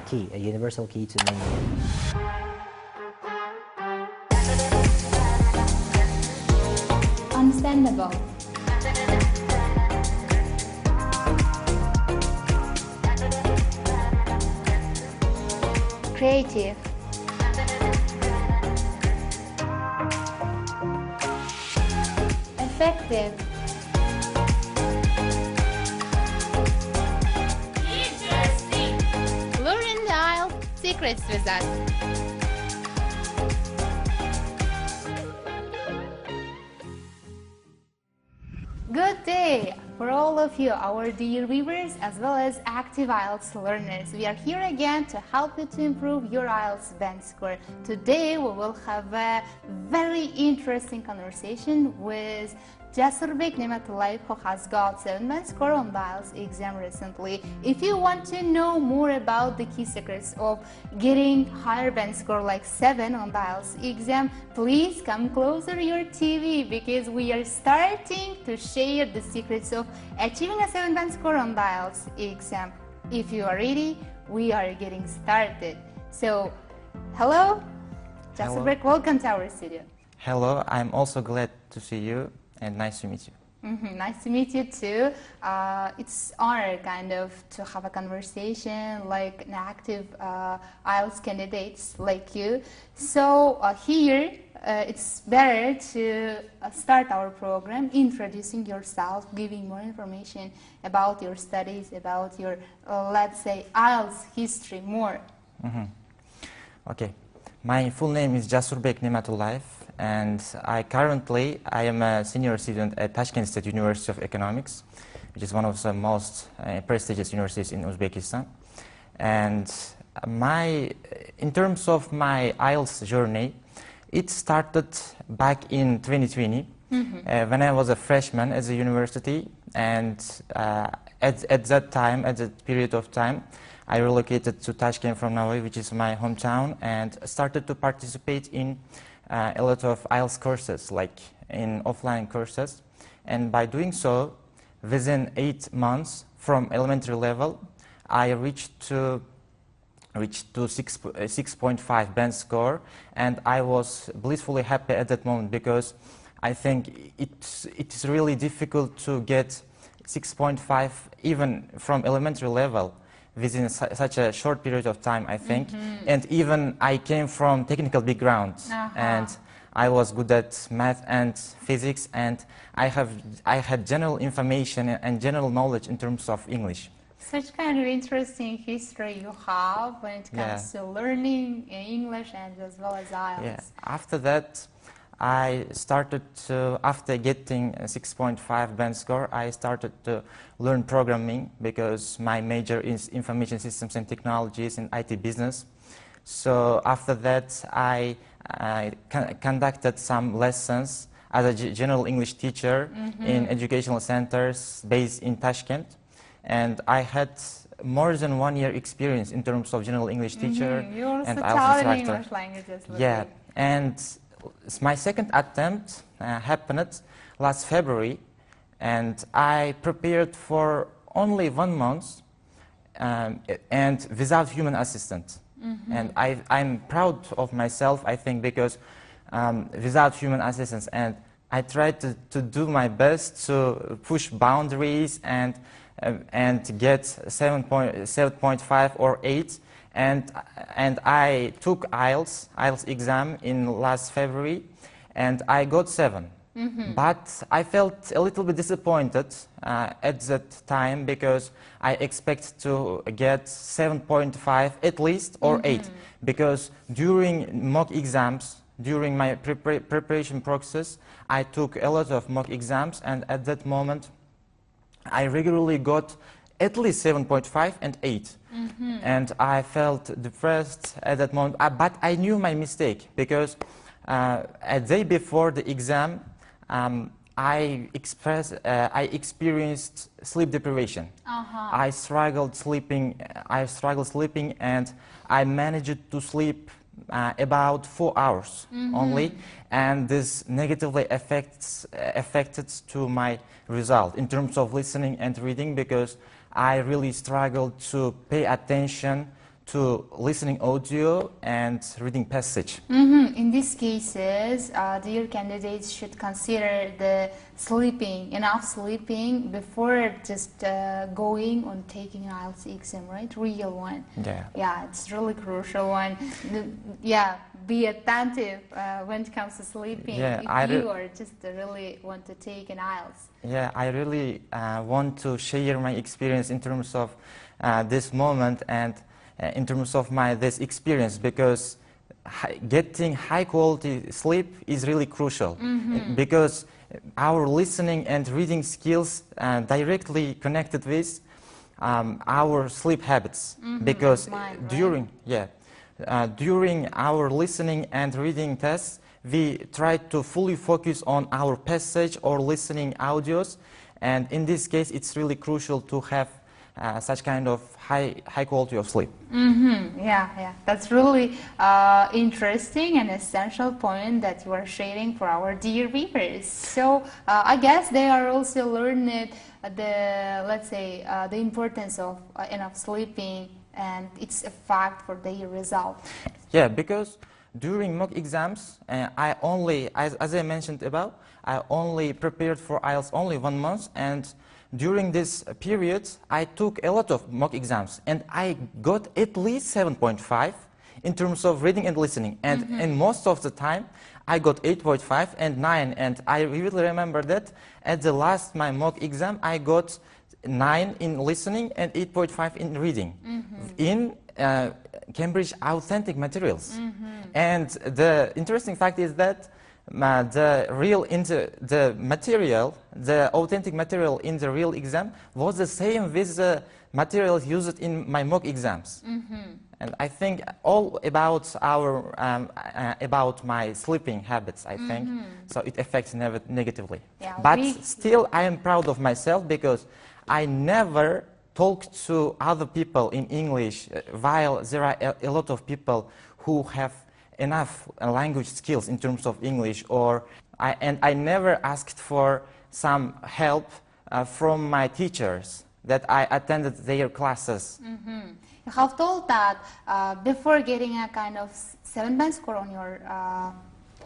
key, a universal key to many. Understandable. Creative. Effective. Interesting. Learn the IELTS Secrets with us. Good day for all of you, our dear viewers as well as active IELTS learners. We are here again to help you to improve your IELTS band score. Today we will have a very interesting conversation with Jasurbek Nematullaev, who has got 7 band score on the IELTS exam recently. If you want to know more about the key secrets of getting higher band score like 7 on the IELTS exam, please come closer to your TV because we are starting to share the secrets of achieving a 7 band score on the IELTS exam. If you are ready, we are getting started. So, hello, Jasurbek, welcome to our studio. Hello, I'm also glad to see you. And nice to meet you. Nice to meet you too. It's honor kind of to have a conversation like an active IELTS candidates like you. So here it's better to start our program introducing yourself, giving more information about your studies, about your let's say IELTS history more. Okay, my full name is Jasurbek Nematullaev. And I am a senior student at Tashkent State University of Economics, which is one of the most prestigious universities in Uzbekistan. And in terms of my IELTS journey, it started back in 2020 when I was a freshman at the university. And at that period of time, I relocated to Tashkent from Navoy, which is my hometown, and started to participate in a lot of IELTS courses, like in offline courses. And by doing so, within 8 months from elementary level, I reached to 6.5 band score, and I was blissfully happy at that moment because I think it's really difficult to get 6.5 even from elementary level within such a short period of time, I think. And even I came from technical background, and I was good at math and physics, and I had general information and general knowledge in terms of English. Such kind of interesting history you have when it comes to learning English and as well as IELTS. Yeah. After that, after getting a 6.5 band score, I started to learn programming because my major is information systems and technologies in IT business. So after that, I conducted some lessons as a general English teacher in educational centers based in Tashkent. And I had more than 1 year experience in terms of general English teacher and IELTS instructor. English languages. Yeah, and my second attempt happened last February, and I prepared for only 1 month and without human assistant. And I'm proud of myself, I think, because without human assistance, and I tried to do my best to push boundaries and get 7.5 or 8. And I took IELTS exam in last February, and I got 7. But I felt a little bit disappointed at that time because I expect to get 7.5 at least or 8, because during mock exams, during my preparation process, I took a lot of mock exams, and at that moment, I regularly got at least 7.5 and 8. And I felt depressed at that moment, but I knew my mistake because a day before the exam, I experienced sleep deprivation. I struggled sleeping, and I managed to sleep about 4 hours only, and this negatively affected to my result in terms of listening and reading, because I really struggled to pay attention to listening audio and reading passage. In these cases, dear candidates should consider the enough sleeping before just going on taking IELTS exam, right? Real one. Yeah. Yeah, it's really crucial one. Be attentive when it comes to sleeping. Yeah, if you are just really want to take an IELTS. Yeah, I really want to share my experience in terms of this moment and in terms of this experience, because getting high quality sleep is really crucial, because our listening and reading skills directly connected with our sleep habits, because during our listening and reading tests we try to fully focus on our passage or listening audios, and in this case it's really crucial to have such kind of high quality of sleep. Yeah, that's really interesting and essential point that you are sharing for our dear viewers. So I guess they are also learning the importance of enough sleeping, and it's a fact for their result. Yeah, because during mock exams, I only, as I mentioned above, I only prepared for IELTS only 1 month, and during this period, I took a lot of mock exams, and I got at least 7.5 in terms of reading and listening. And in most of the time, I got 8.5 and 9. And I really remember that at the last my mock exam, I got 9 in listening and 8.5 in reading in Cambridge authentic materials. And the interesting fact is that the authentic material in the real exam was the same with the materials used in my mock exams. And I think all about about my sleeping habits, I think. So it affects negatively. Yeah, but still, I am proud of myself because I never talked to other people in English while there are a lot of people who have enough language skills in terms of English, and I never asked for some help from my teachers that I attended their classes. You have told that before getting a kind of 7-band score on your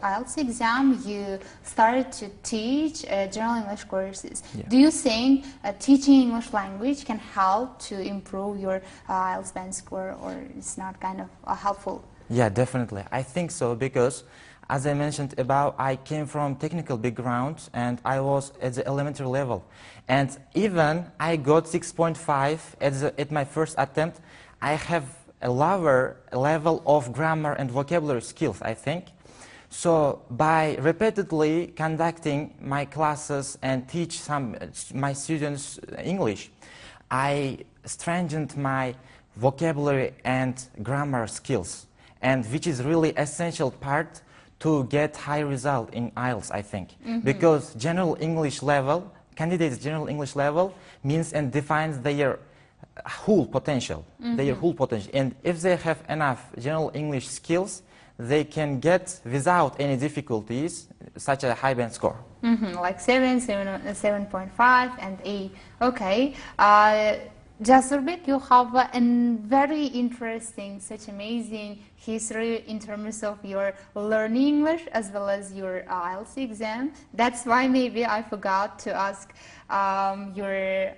IELTS exam, you started to teach general English courses. Yeah. Do you think teaching English language can help to improve your IELTS band score, or it's not kind of helpful? Yeah, definitely. I think so, because as I mentioned above, I came from technical background and I was at the elementary level. And even I got 6.5 at my first attempt, I have a lower level of grammar and vocabulary skills, I think. So by repeatedly conducting my classes and teach my students English, I strengthened my vocabulary and grammar skills, and which is really essential part to get high result in IELTS, I think. Because general English level, candidates general English level means and defines their whole potential, and if they have enough general English skills, they can get without any difficulties such a high band score. Like 7.5 and 8. Okay. Jasurbek, you have a very interesting, such amazing history in terms of your learning English as well as your IELTS exam. That's why maybe I forgot to ask your,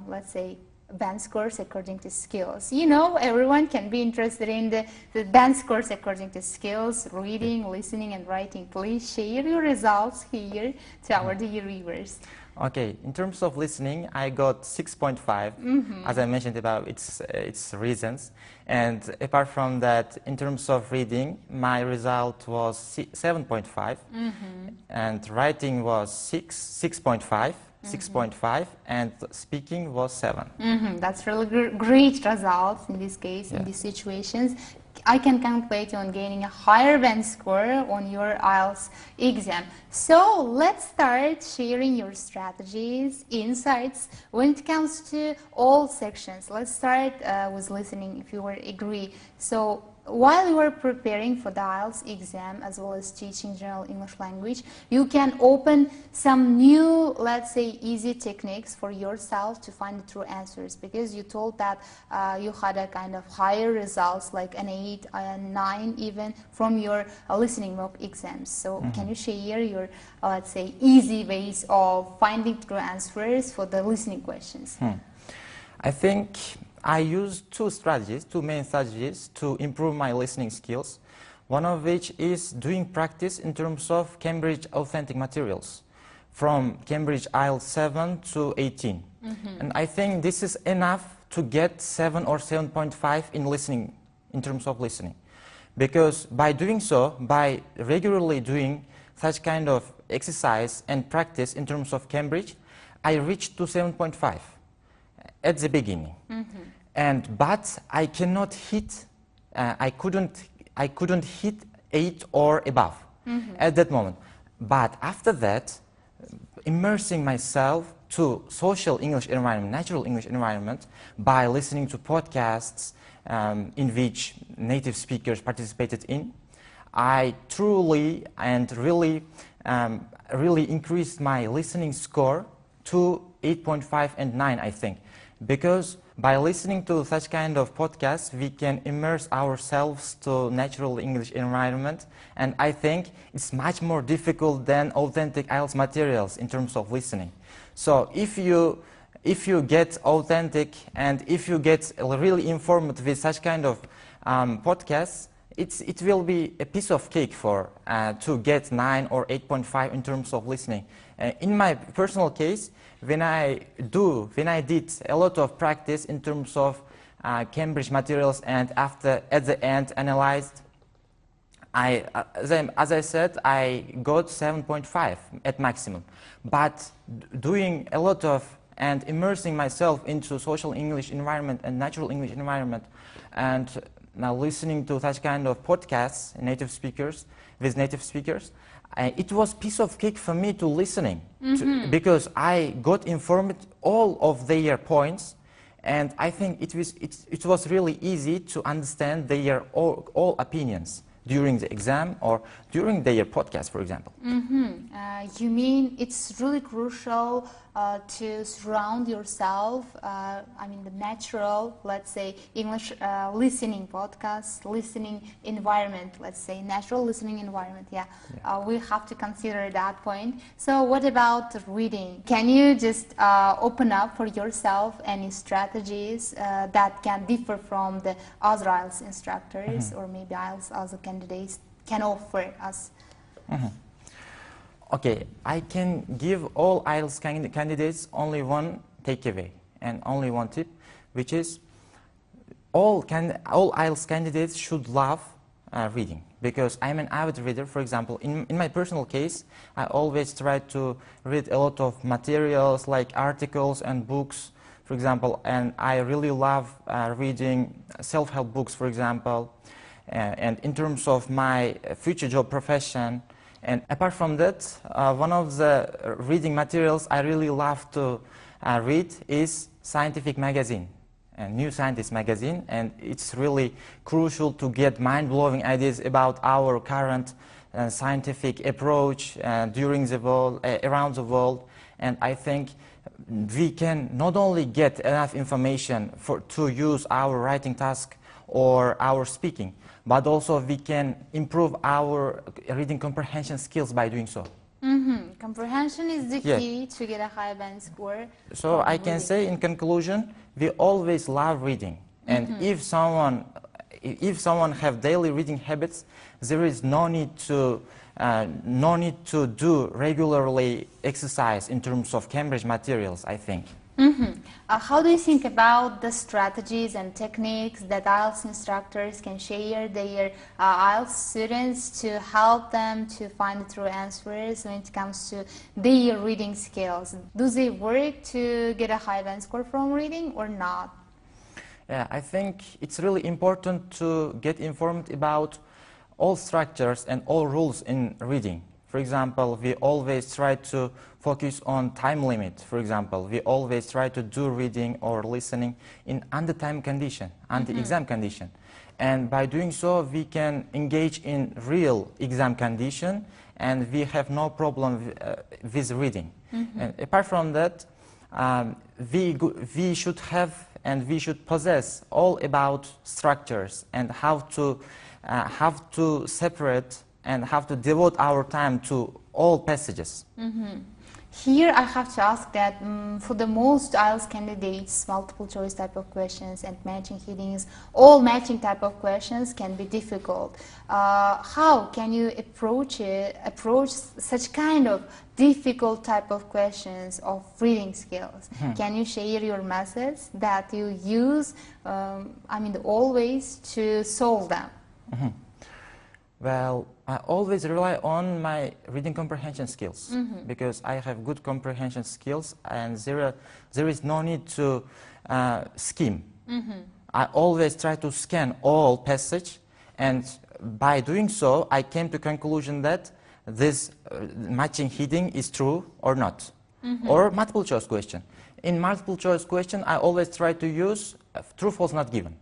let's say, band scores according to skills. You know, everyone can be interested in the band scores according to skills, reading, listening, and writing. Please share your results here to our dear viewers. Okay, in terms of listening, I got 6.5, as I mentioned about its reasons. And apart from that, in terms of reading, my result was 7.5, and writing was 6.5. 6.5, and speaking was 7. That's really great results in this case, in these situations. I can calculate on gaining a higher band score on your IELTS exam. So let's start sharing your strategies, insights when it comes to all sections. Let's start with listening, if you agree. So while you are preparing for the IELTS exam as well as teaching general English language, you can open some new, let's say, easy techniques for yourself to find the true answers, because you told that you had a kind of higher results, like an 8 and 9 even, from your listening mock exams. So can you share your, let's say, easy ways of finding true answers for the listening questions? I think I use two main strategies to improve my listening skills. One of which is doing practice in terms of Cambridge authentic materials from Cambridge IELTS 7 to 18. And I think this is enough to get 7 or 7.5 in listening, in terms of listening. Because by doing so, by regularly doing such kind of exercise and practice in terms of Cambridge, I reached to 7.5 at the beginning. But I cannot hit, I couldn't hit 8 or above at that moment. But after that, immersing myself to social English environment, natural English environment, by listening to podcasts in which native speakers participated in, I truly and really increased my listening score to 8.5 and 9, I think. Because by listening to such kind of podcasts, we can immerse ourselves to natural English environment, and I think it's much more difficult than authentic IELTS materials in terms of listening. So if you get authentic and if you get really informed with such kind of podcasts, it will be a piece of cake for to get 9 or 8.5 in terms of listening. In my personal case, when I did a lot of practice in terms of Cambridge materials, and at the end analyzed, as I said, I got 7.5 at maximum. But doing a lot of and immersing myself into social English environment and natural English environment, and now listening to such kind of podcasts, with native speakers, it was piece of cake for me to listening, because I got informed all of their points, and I think it was really easy to understand their all opinions during the exam or during their podcast, for example. You mean it's really crucial to surround yourself, the natural, let's say, English listening podcast, listening environment, let's say, natural listening environment, we have to consider that point. So what about reading? Can you just open up for yourself any strategies that can differ from the other IELTS instructors or maybe IELTS other candidates can offer us? Okay, I can give all IELTS candidates only one takeaway and only one tip, which is all IELTS candidates should love reading, because I'm an avid reader. For example, in my personal case, I always try to read a lot of materials like articles and books, for example, and I really love reading self-help books, for example, and in terms of my future job profession. And apart from that, one of the reading materials I really love to read is scientific magazine, New Scientist magazine, and it's really crucial to get mind-blowing ideas about our current scientific approach around the world. And I think we can not only get enough information to use our writing task or our speaking, but also we can improve our reading comprehension skills by doing so. Comprehension is the key to get a high band score. So I can say in conclusion, we always love reading. And if someone have daily reading habits, there is no need to do regularly exercise in terms of Cambridge materials, I think. How do you think about the strategies and techniques that IELTS instructors can share their IELTS students to help them to find the true answers when it comes to their reading skills? Do they work to get a high band score from reading or not? Yeah, I think it's really important to get informed about all structures and all rules in reading. For example, we always try to focus on time limit. For example, we always try to do reading or listening in under time condition, under exam condition. And by doing so, we can engage in real exam condition, and we have no problem with reading. And apart from that, we should have and we should possess all about structures and how to separate and how to devote our time to all passages. Here I have to ask that for the most IELTS candidates, multiple choice type of questions and matching headings, all matching type of questions can be difficult. How can you approach such kind of difficult type of questions of reading skills? Can you share your methods that you use, always to solve them? Well, I always rely on my reading comprehension skills because I have good comprehension skills, and there is no need to skim. I always try to scan all passage, and by doing so, I came to conclusion that this matching heading is true or not, or multiple choice question. In multiple choice question, I always try to use true, false, not given.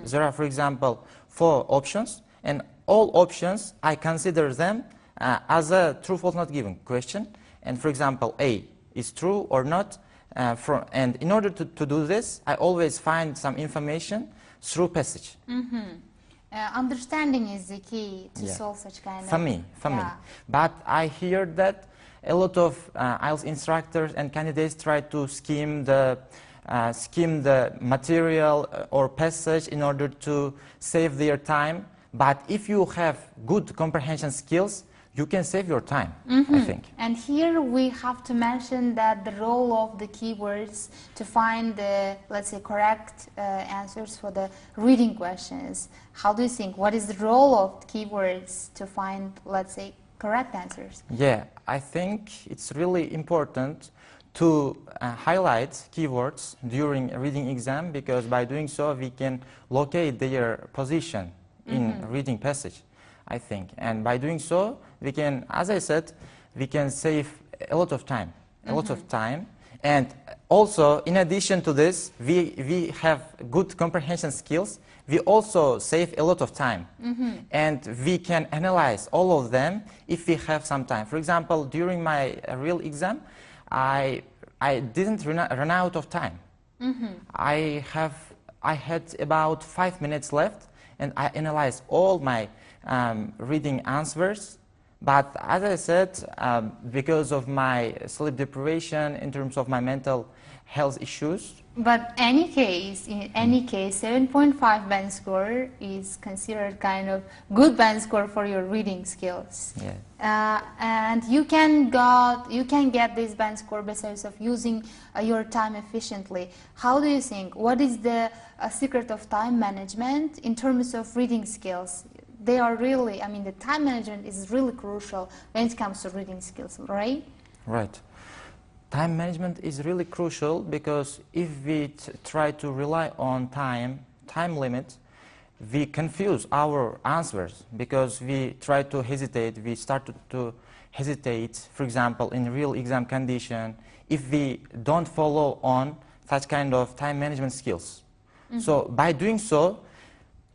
There are, for example, 4 options, and all options, I consider them as a true, false, not given question. And for example, A is true or not. And in order to do this, I always find some information through passage. Understanding is the key to solve such kind for me. But I hear that a lot of IELTS instructors and candidates try to skim the material or passage in order to save their time. But if you have good comprehension skills, you can save your time, I think. And here we have to mention that the role of the keywords to find the, let's say, correct answers for the reading questions. How do you think? What is the role of keywords to find, let's say, correct answers? Yeah, I think it's really important to highlight keywords during a reading exam, because by doing so we can locate their position in reading passage, I think. And by doing so, we can, as I said, we can save a lot of time, And also, in addition to this, we have good comprehension skills. We also save a lot of time. And we can analyze all of them if we have some time. For example, during my real exam, I didn't run out of time. I had about 5 minutes left, and I analyzed all my reading answers. But as I said, because of my sleep deprivation, in terms of my mental health issues. But in any case, 7.5 band score is considered kind of good band score for your reading skills. Yeah. And you can get this band score besides of using your time efficiently. How do you think? What is the secret of time management in terms of reading skills? They are really, the time management is really crucial when it comes to reading skills, right? Right. Time management is really crucial, because if we try to rely on time limit, we confuse our answers, because we try to hesitate, we start to hesitate, for example, in real exam condition, if we don't follow on such kind of time management skills. So by doing so,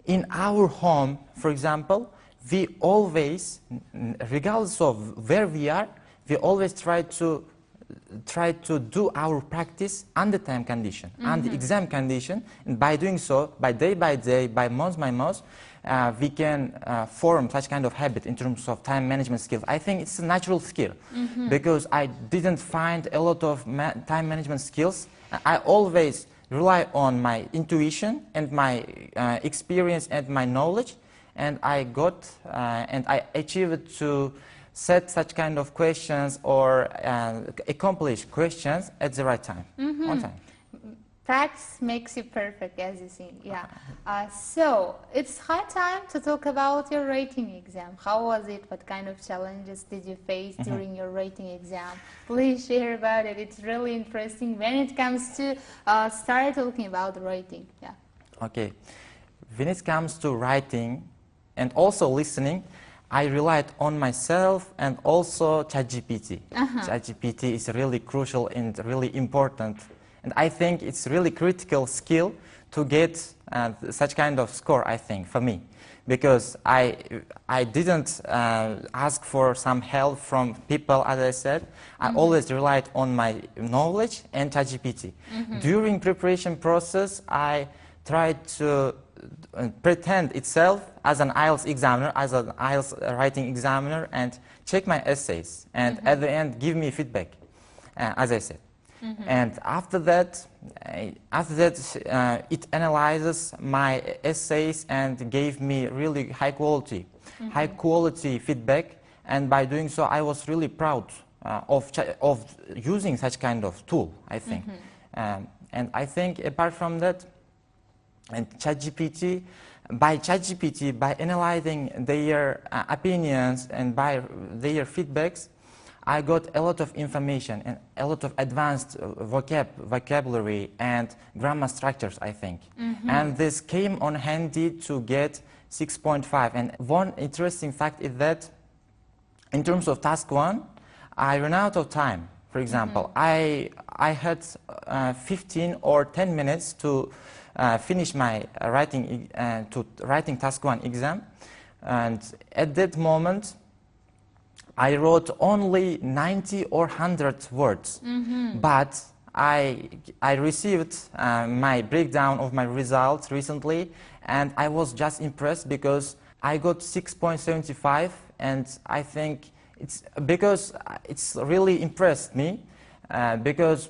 in our home, for example, we always, regardless of where we are, we always try to do our practice under time condition, under exam condition, and by doing so, by day, by month, we can form such kind of habit in terms of time management skills. I think it's a natural skill, because I didn't find a lot of time management skills. I always rely on my intuition and my experience and my knowledge, and I got and I achieved to set such kind of questions or accomplish questions at the right time, on time. Practice makes you perfect, as you see. Yeah. So it's high time to talk about your writing exam. How was it? What kind of challenges did you face during your writing exam? Please share about it. It's really interesting when it comes to start talking about writing. Yeah. Okay. When it comes to writing and also listening, I relied on myself and also ChatGPT. ChatGPT is really crucial and really important. And I think it's really critical skill to get such kind of score, I think, for me. Because I didn't ask for some help from people, as I said. I always relied on my knowledge and ChatGPT. During preparation process, I tried to pretend itself as an IELTS examiner, as an IELTS writing examiner, and check my essays, and at the end give me feedback, as I said. And after that, it analyzes my essays and gave me really high quality feedback. And by doing so, I was really proud of using such kind of tool, I think. And I think apart from that, and by analyzing their opinions and by their feedbacks, I got a lot of information and a lot of advanced vocabulary and grammar structures, I think. And this came on handy to get 6.5. And one interesting fact is that in terms of task 1, I ran out of time. For example, I had 15 or 10 minutes to finish my writing task 1 exam, and at that moment I wrote only 90 or 100 words, but I received my breakdown of my results recently, and I was just impressed because I got 6.75, and I think it's because it's really impressed me, because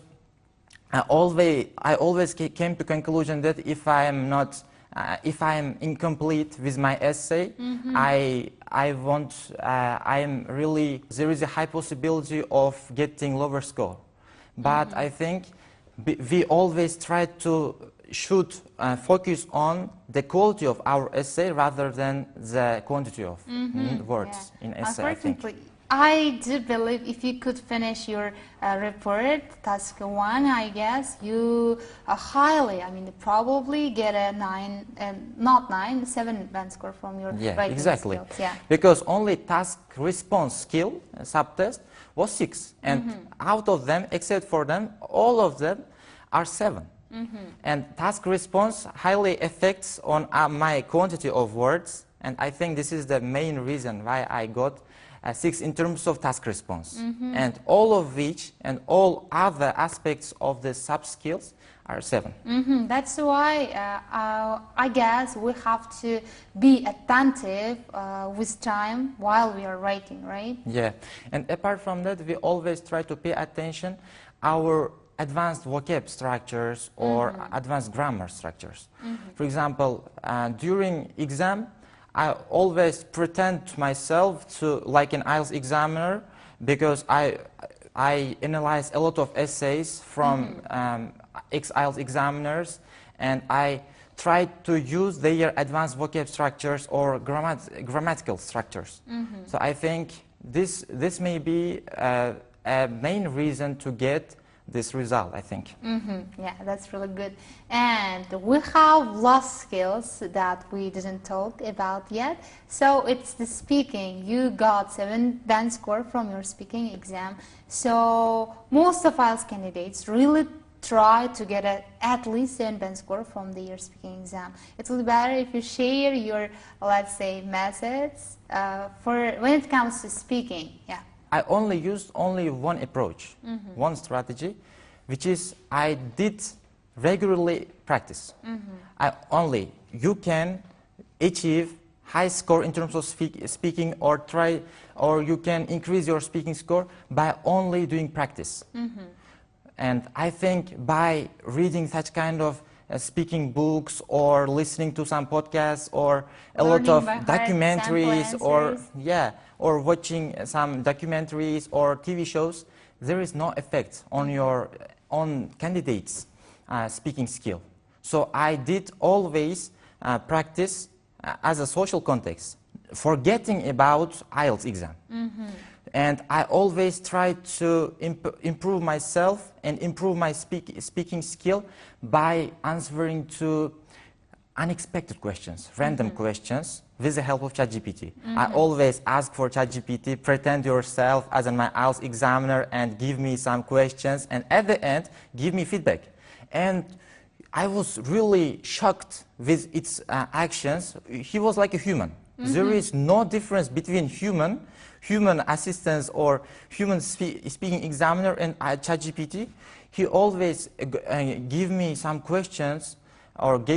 I always came to conclusion that if I am incomplete with my essay, there is a high possibility of getting lower score. But I think we always try to focus on the quality of our essay rather than the quantity of words in essay, I think. I do believe if you could finish your report, task 1, I guess, you probably get a 7 band score from your writing exactly. skills. Yeah. Because only task response skill, subtest, was 6. And out of them, except for them, all of them are 7. And task response highly affects on my quantity of words. And I think this is the main reason why I got 6 in terms of task response, and all of which and all other aspects of the sub skills are 7. That's why I guess we have to be attentive with time while we are writing, right? Yeah, and apart from that, we always try to pay attention our advanced vocab structures or advanced grammar structures. For example, during exam, I always pretend to myself to like an IELTS examiner, because I analyze a lot of essays from ex-IELTS examiners, and I try to use their advanced vocab structures or grammatical structures. So I think this may be a main reason to get this result, I think. Yeah, that's really good. And we have last skills that we didn't talk about yet. So it's the speaking. You got 7 band score from your speaking exam. So most of IELTS candidates really try to get at least 7 band score from their speaking exam. It will be better if you share your, let's say, methods for when it comes to speaking. Yeah. I used only one approach, one strategy, which is I did regularly practice. You can achieve high score in terms of speaking, or you can increase your speaking score by only doing practice. And I think by reading such kind of speaking books or listening to some podcasts or a lot of documentaries or watching some documentaries or TV shows, there is no effect on your candidate's speaking skill. So I did always practice as a social context, forgetting about IELTS exam. And I always try to improve myself and improve my speaking skill by answering to unexpected questions, random questions with the help of ChatGPT. I always ask for ChatGPT, pretend yourself as my IELTS examiner and give me some questions, and at the end give me feedback. And I was really shocked with its actions. He was like a human. There is no difference between human assistants or human speaking examiner and ChatGPT. He always gave me some questions and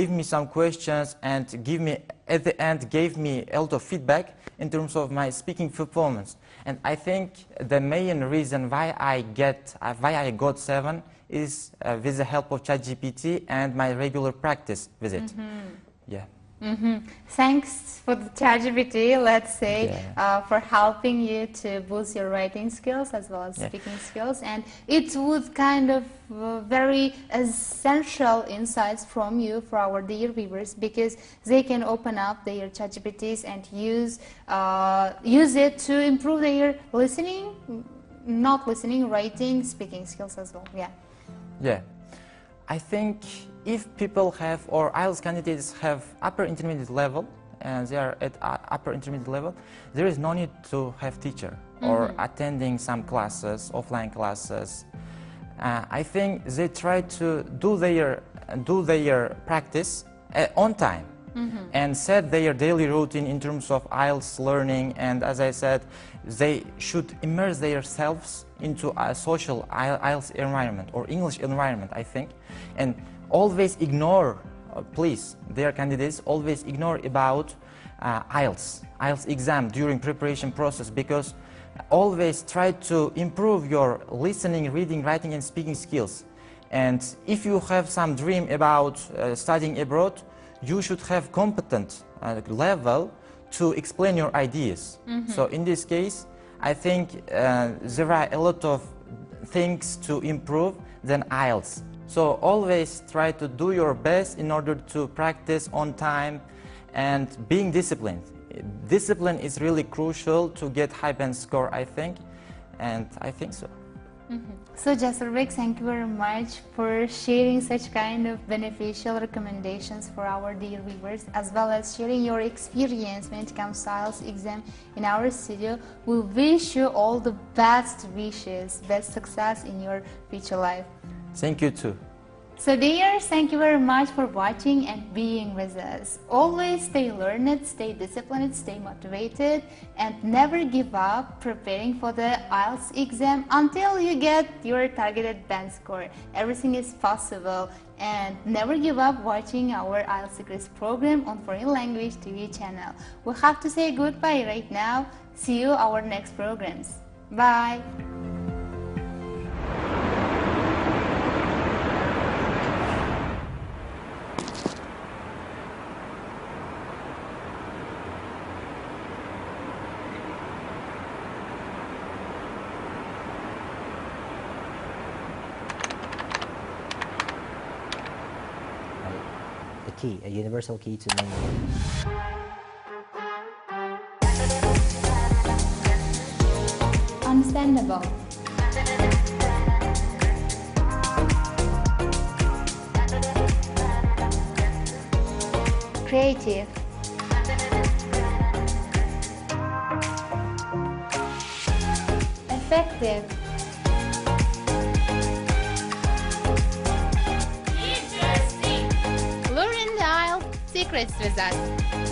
at the end gave me a lot of feedback in terms of my speaking performance. And I think the main reason why I got 7 is with the help of ChatGPT and my regular practice with it. Yeah. Thanks for the ChatGPT, let's say, for helping you to boost your writing skills as well as speaking skills. And it would kind of very essential insights from you for our dear viewers, because they can open up their ChatGPTs and use it to improve their listening, not listening, writing, speaking skills as well. Yeah. I think if people have, or IELTS candidates have upper intermediate level, and they are at upper intermediate level, there is no need to have teacher or attending some classes, offline classes. I think they try to do their practice on time and set their daily routine in terms of IELTS learning. And as I said, they should immerse themselves into a social IELTS environment or English environment, I think. And always ignore, please, their candidates, always ignore about IELTS exam during preparation process, because always try to improve your listening, reading, writing and speaking skills. And if you have some dream about studying abroad, you should have competent level to explain your ideas. So in this case, I think there are a lot of things to improve than IELTS. So always try to do your best in order to practice on time and being disciplined. Discipline is really crucial to get high band score, I think, and I think so. So Jasurbek, thank you very much for sharing such kind of beneficial recommendations for our dear viewers, as well as sharing your experience when it comes to IELTS exam in our studio. We wish you all the best wishes, best success in your future life. Thank you too. So dears, thank you very much for watching and being with us. Always stay learned, stay disciplined, stay motivated, and never give up preparing for the IELTS exam until you get your targeted band score. Everything is possible, and never give up watching our IELTS Secrets program on Foreign Language TV channel. We have to say goodbye right now. See you our next programs. Bye. A universal key to memory. Understandable. Creative. Effective. Secrets with us.